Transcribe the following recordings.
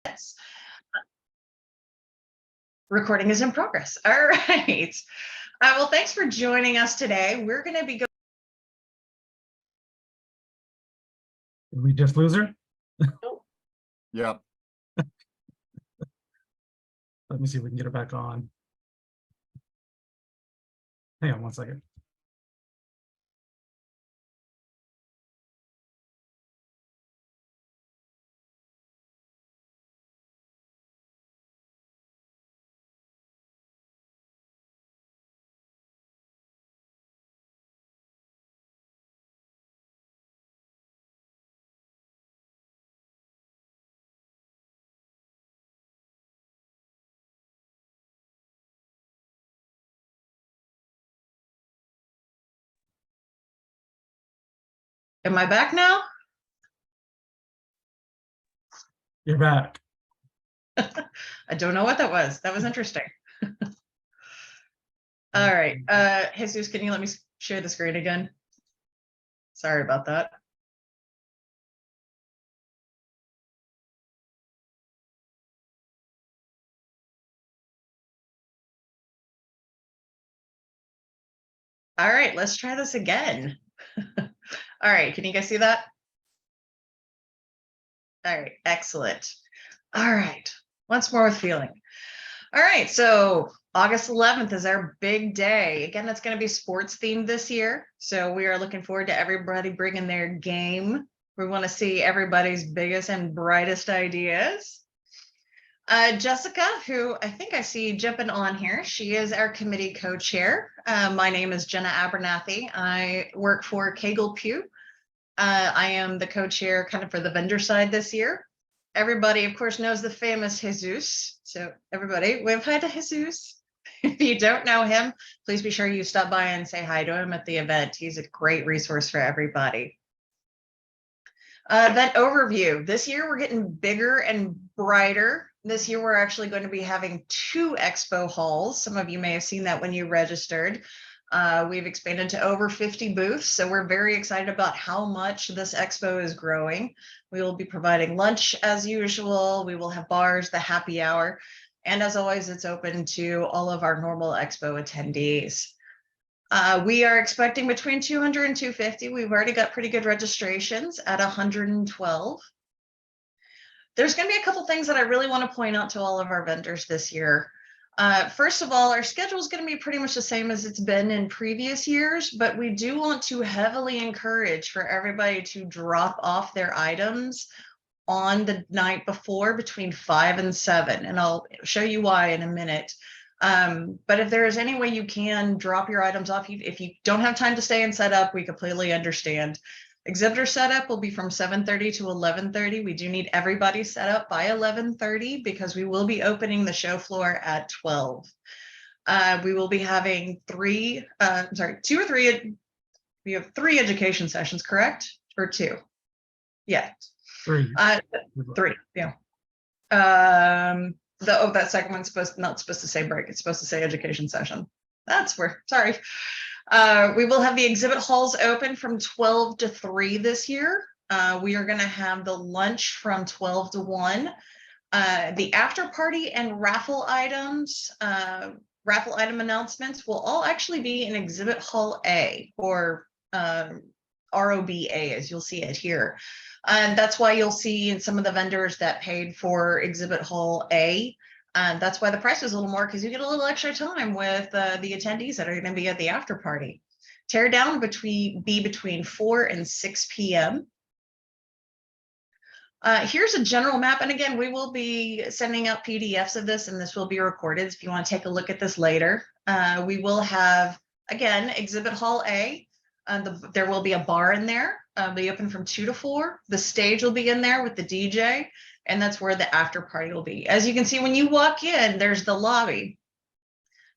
Yes. Recording is in progress. All right. Well, thanks for joining us today. We're going to be going. Did we just lose her? Yep. Let me see if we can get her back on. Hang on one second. Am I back now? You're back. I don't know what that was. That was interesting. All right. Jesus, can you let me share the screen again? Sorry about that. All right, let's try this again. All right, can you guys see that? All right, excellent. All right, once more with feeling. All right, so August 11th is our big day. Again, it's going to be sports themed this year. So we are looking forward to everybody bringing their game. We want to see everybody's biggest and brightest ideas. Jessica, who I think I see jumping on here, she is our committee co-chair. My name is Jenna Abernathy. I work for Kegel Pew. I am the co-chair kind of for the vendor side this year. Everybody, of course, knows the famous Jesus. So everybody, wave hi to Jesus. If you don't know him, please be sure you stop by and say hi to him at the event. He's a great resource for everybody. Event overview. This year, we're getting bigger and brighter. This year, we're actually going to be having 2 expo halls. Some of you may have seen that when you registered. We've expanded to over 50 booths, so we're very excited about how much this expo is growing. We will be providing lunch as usual. We will have bars, the happy hour, and as always, it's open to all of our normal expo attendees. We are expecting between 200 and 250. We've already got pretty good registrations at 112. There's going to be a couple things that I really want to point out to all of our vendors this year. First of all, our schedule is going to be pretty much the same as it's been in previous years, but we do want to heavily encourage for everybody to drop off their items on the night before between 5 and 7, and I'll show you why in a minute. But if there is any way you can drop your items off, if you don't have time to stay and set up, we completely understand. Exhibitor setup will be from 7:30 to 11:30. We do need everybody set up by 11:30 because we will be opening the show floor at 12. We will be having 2 or 3. We have 3 education sessions, correct? Or 2? Yeah. 3. 3. Yeah. That second one's not supposed to say break. It's supposed to say education session. That's where. Sorry. We will have the exhibit halls open from 12 to 3 this year. We are going to have the lunch from 12 to 1. The after party and raffle item announcements will all actually be in Exhibit Hall A, or ROBA, as you'll see it here. And that's why you'll see in some of the vendors that paid for Exhibit Hall A. That's why the price is a little more, because you get a little extra time with the attendees that are going to be at the after party. Tear down between 4 and 6 p.m. Here's a general map. And again, we will be sending out PDFs of this, and this will be recorded if you want to take a look at this later. We will have, again, Exhibit Hall A. There will be a bar in there. It'll be open from 2 to 4. The stage will be in there with the DJ, and that's where the after party will be. As you can see, when you walk in, there's the lobby.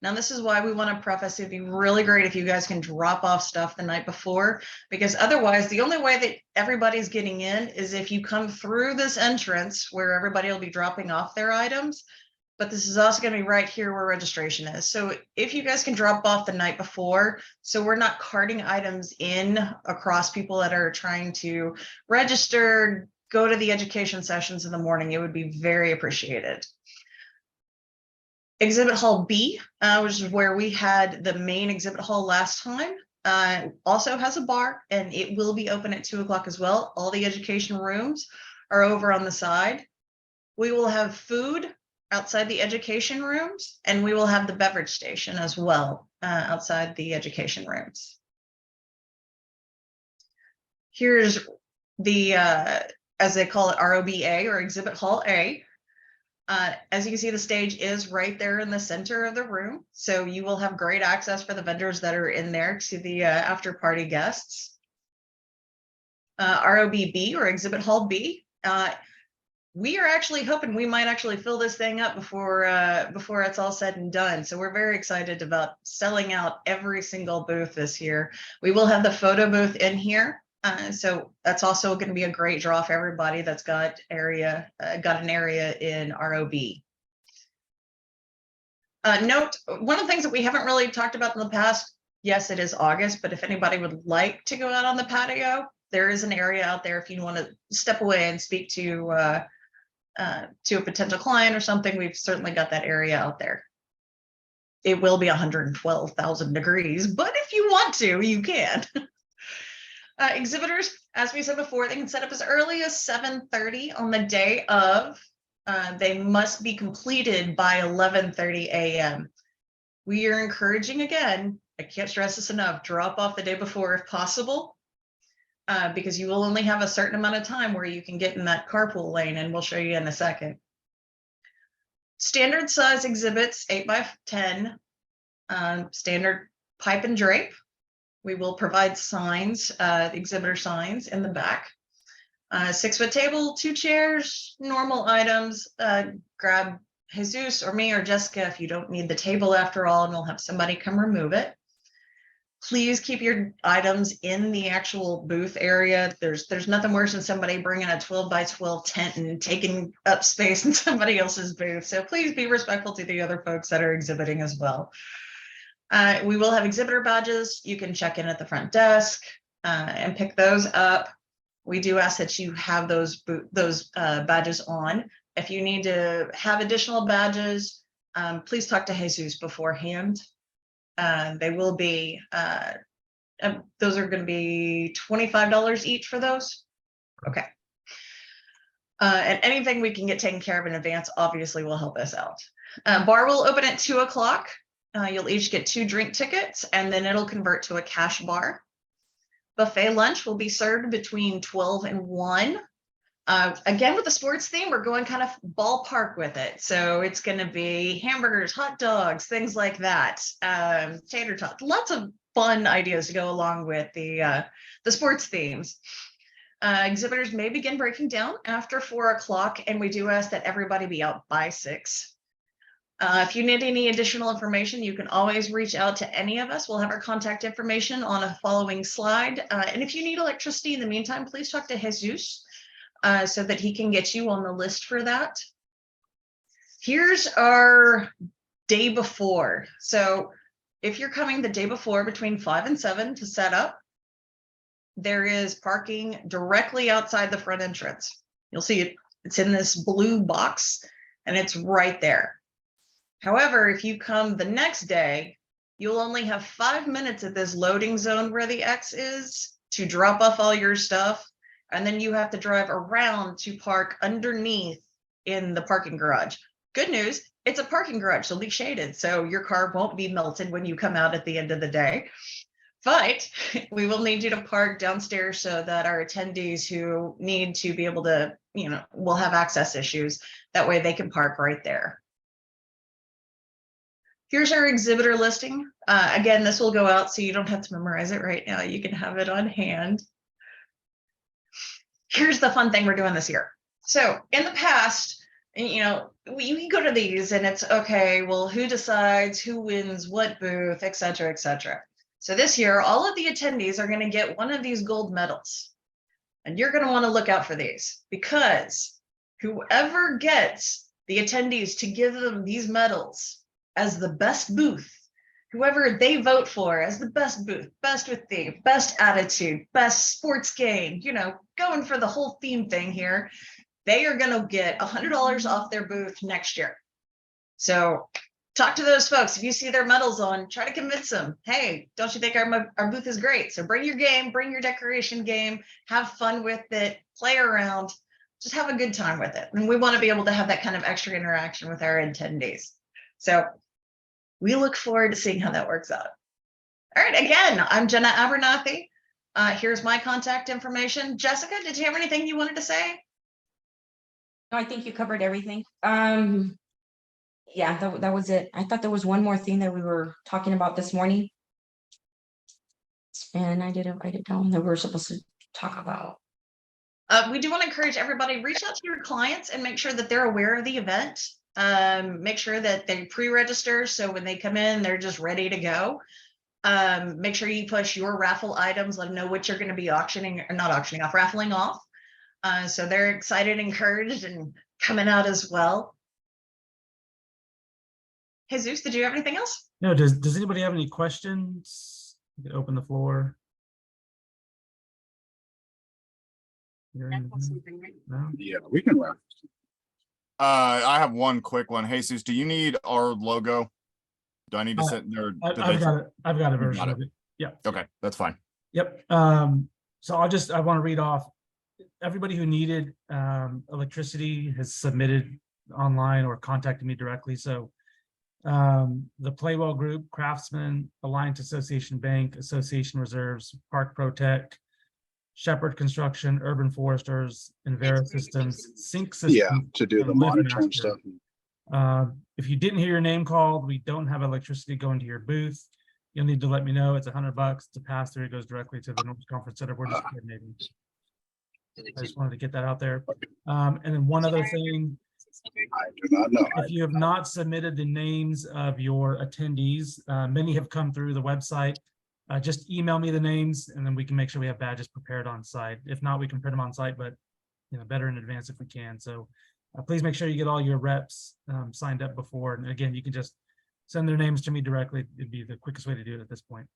Now, this is why we want to preface, it'd be really great if you guys can drop off stuff the night before, because otherwise, the only way that everybody's getting in is if you come through this entrance where everybody will be dropping off their items. But this is also going to be right here where registration is. So if you guys can drop off the night before, so we're not carting items in across people that are trying to register, go to the education sessions in the morning. It would be very appreciated. Exhibit Hall B, which is where we had the main exhibit hall last time, also has a bar, and it will be open at 2 o'clock as well. All the education rooms are over on the side. We will have food outside the education rooms, and we will have the beverage station as well outside the education rooms. Here's the, as they call it, ROBA, or Exhibit Hall A. As you can see, the stage is right there in the center of the room. So you will have great access for the vendors that are in there to the after party guests. ROBB, or Exhibit Hall B. We are actually hoping we might actually fill this thing up before it's all said and done. So we're very excited about selling out every single booth this year. We will have the photo booth in here. So that's also going to be a great draw for everybody that's got an area in ROB. Note, one of the things that we haven't really talked about in the past, yes, it is August, but if anybody would like to go out on the patio, there is an area out there if you want to step away and speak to a potential client or something. We've certainly got that area out there. It will be 112,000 degrees, but if you want to, you can. Exhibitors, as we said before, they can set up as early as 7:30 on the day of. They must be completed by 11:30 a.m. We are encouraging, again, I can't stress this enough, drop off the day before if possible, because you will only have a certain amount of time where you can get in that carpool lane, and we'll show you in a second. Standard size exhibits, 8x10, standard pipe and drape. We will provide signs, exhibitor signs in the back. 6-foot table, 2 chairs, normal items. Grab Jesus or me or Jessica if you don't need the table after all, and we'll have somebody come remove it. Please keep your items in the actual booth area. There's nothing worse than somebody bringing a 12x12 tent and taking up space in somebody else's booth. So please be respectful to the other folks that are exhibiting as well. We will have exhibitor badges. You can check in at the front desk and pick those up. We do ask that you have those badges on. If you need to have additional badges, please talk to Jesus beforehand. They will be, those are going to be $25 each for those. Okay. And anything we can get taken care of in advance obviously will help us out. Bar will open at 2 o'clock. You'll each get 2 drink tickets, and then it'll convert to a cash bar. Buffet lunch will be served between 12 and 1. Again, with the sports theme, we're going kind of ballpark with it. So it's going to be hamburgers, hot dogs, things like that. Tater tots, lots of fun ideas to go along with the sports themes. Exhibitors may begin breaking down after 4 o'clock, and we do ask that everybody be out by 6. If you need any additional information, you can always reach out to any of us. We'll have our contact information on a following slide. And if you need electricity in the meantime, please talk to Jesus so that he can get you on the list for that. Here's our day before. So if you're coming the day before between 5 and 7 to set up, there is parking directly outside the front entrance. You'll see it. It's in this blue box, and it's right there. However, if you come the next day, you'll only have 5 minutes at this loading zone where the X is to drop off all your stuff. And then you have to drive around to park underneath in the parking garage. Good news, it's a parking garage, so it'll be shaded. So your car won't be melted when you come out at the end of the day. But we will need you to park downstairs so that our attendees who need to be able to, will have access issues. That way they can park right there. Here's our exhibitor listing. Again, this will go out so you don't have to memorize it right now. You can have it on hand. Here's the fun thing we're doing this year. So in the past, we go to these and it's okay, well, who decides who wins what booth, et cetera, et cetera. So this year, all of the attendees are going to get one of these gold medals. And you're going to want to look out for these, because whoever gets the attendees to give them these medals as the best booth whoever they vote for as the best booth, best with theme, best attitude, best sports game, you know, going for the whole theme thing here, they are going to get $100 off their booth next year. So talk to those folks. If you see their medals on, try to convince them, hey, don't you think our booth is great? So bring your game, bring your decoration game, have fun with it, play around, just have a good time with it. And we want to be able to have that kind of extra interaction with our attendees. So we look forward to seeing how that works out. All right, again, I'm Jenna Abernathy. Here's my contact information. Jessica, did you have anything you wanted to say? No, I think you covered everything. Yeah, that was it. I thought there was one more thing that we were talking about this morning. And I didn't write it down that we were supposed to talk about. We do want to encourage everybody, reach out to your clients and make sure that they're aware of the event. Make sure that they pre-register so when they come in, they're just ready to go. Make sure you push your raffle items, let them know what you're going to be auctioning, or not auctioning off, raffling off. So they're excited, encouraged, and coming out as well. Jesus, did you have anything else? No, does anybody have any questions? You can open the floor. No? Yeah, we can wrap. I have one quick one. Jesus, do you need our logo? Do I need to sit there? I've got a version of it. Yeah. Okay, that's fine. Yep. So I want to read off. Everybody who needed electricity has submitted online or contacted me directly. So the Playwell Group, Craftsman, Alliance Association Bank, Association Reserves, Park Protect, Shepherd Construction, Urban Foresters, Envera Systems, Sync Systems. Yeah, to do the monitoring stuff. If you didn't hear your name called, we don't have electricity going to your booth. You'll need to let me know. It's $100 to pass through. It goes directly to the North Conference Center. We're just coordinating. I just wanted to get that out there. And then one other thing. I do not know. If you have not submitted the names of your attendees, many have come through the website. Just email me the names and then we can make sure we have badges prepared on site. If not, we can print them on site, but better in advance if we can. So please make sure you get all your reps signed up before. And again, you can just send their names to me directly. It'd be the quickest way to do it at this point.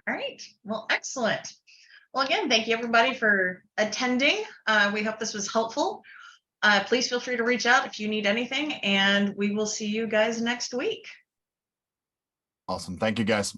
All right, well, excellent. Well, again, thank you everybody for attending. We hope this was helpful. Please feel free to reach out if you need anything, and we will see you guys next week. Awesome. Thank you, guys.